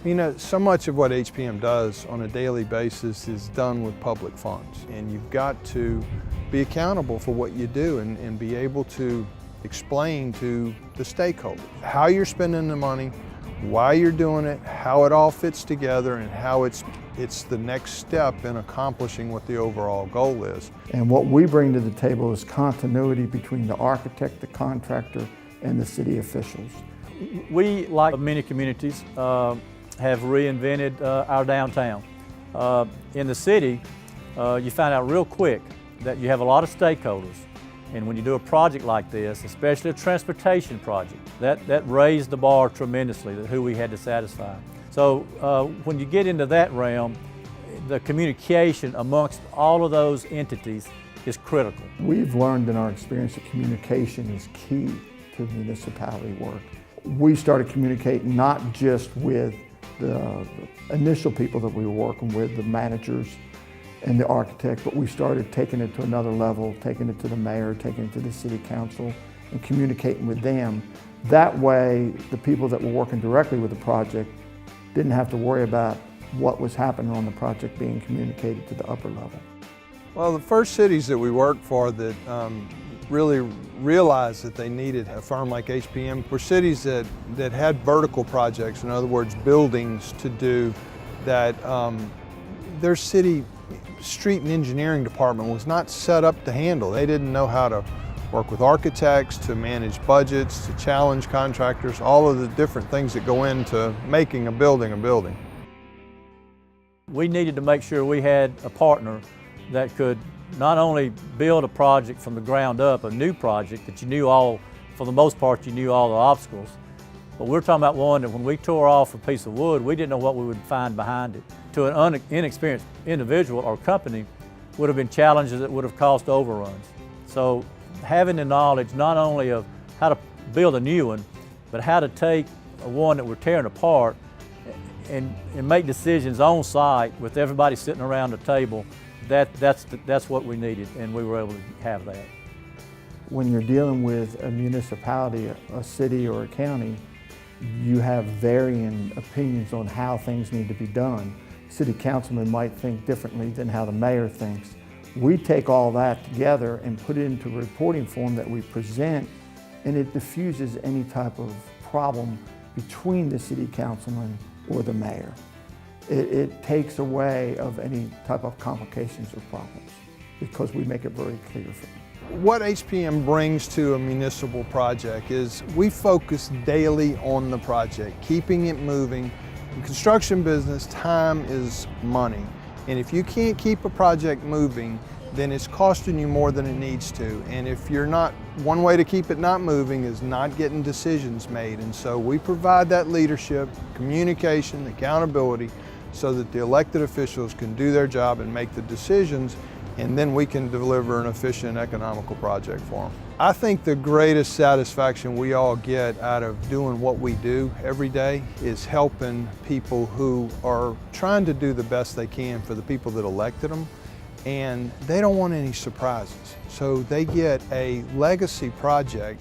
You know, so much of what HPM does on a daily basis is done with public funds, and you've got to be accountable for what you do and be able to explain to the stakeholders how you're spending the money, why you're doing it, how it all fits together, and how it's the next step in accomplishing what the overall goal is. And what we bring to the table is continuity between the architect, the contractor, and the city officials. We, like many communities, have reinvented our downtown. In the city, you find out real quick that you have a lot of stakeholders. And when you do a project like this, especially a transportation project, that raised the bar tremendously, who we had to satisfy. So when you get into that realm, the communication amongst all of those entities is critical. We've learned in our experience that communication is key to municipality work. We started communicating not just with the initial people that we were working with, the managers and the architect, but we started taking it to another level, taking it to the mayor, taking it to the city council, and communicating with them. That way, the people that were working directly with the project didn't have to worry about what was happening on the project being communicated to the upper level. Well, the first cities that we worked for that really realized that they needed a firm like HPM were cities that had vertical projects, in other words, buildings to do that their city street and engineering department was not set up to handle. They didn't know how to work with architects, to manage budgets, to challenge contractors, all of the different things that go into making a building a building. We needed to make sure we had a partner that could not only build a project from the ground up, a new project that you knew all, for the most part, you knew all the obstacles, but we're talking about one that when we tore off a piece of wood, we didn't know what we would find behind it. To an inexperienced individual or company would have been challenges that would have caused overruns. So having the knowledge not only of how to build a new one, but how to take one that we're tearing apart and make decisions on site with everybody sitting around the table, that's what we needed, and we were able to have that. When you're dealing with a municipality, a city or a county, you have varying opinions on how things need to be done. City councilmen might think differently than how the mayor thinks. We take all that together and put it into a reporting form that we present, and it diffuses any type of problem between the city councilman or the mayor. It takes away of any type of complications or problems because we make it very clear for them. What HPM brings to a municipal project is we focus daily on the project, keeping it moving. In construction business, time is money. And if you can't keep a project moving, then it's costing you more than it needs to. And if you're not, one way to keep it not moving is not getting decisions made. And so we provide that leadership, communication, accountability, so that the elected officials can do their job and make the decisions, and then we can deliver an efficient, economical project for them. I think the greatest satisfaction we all get out of doing what we do every day is helping people who are trying to do the best they can for the people that elected them, and they don't want any surprises. So they get a legacy project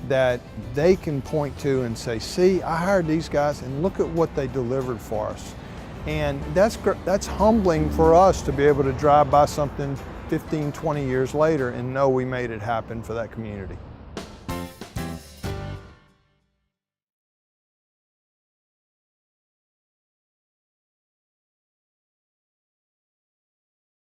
that they can point to and say, see, I hired these guys and look at what they delivered for us. And that's humbling for us to be able to drive by something 15, 20 years later and know we made it happen for that community.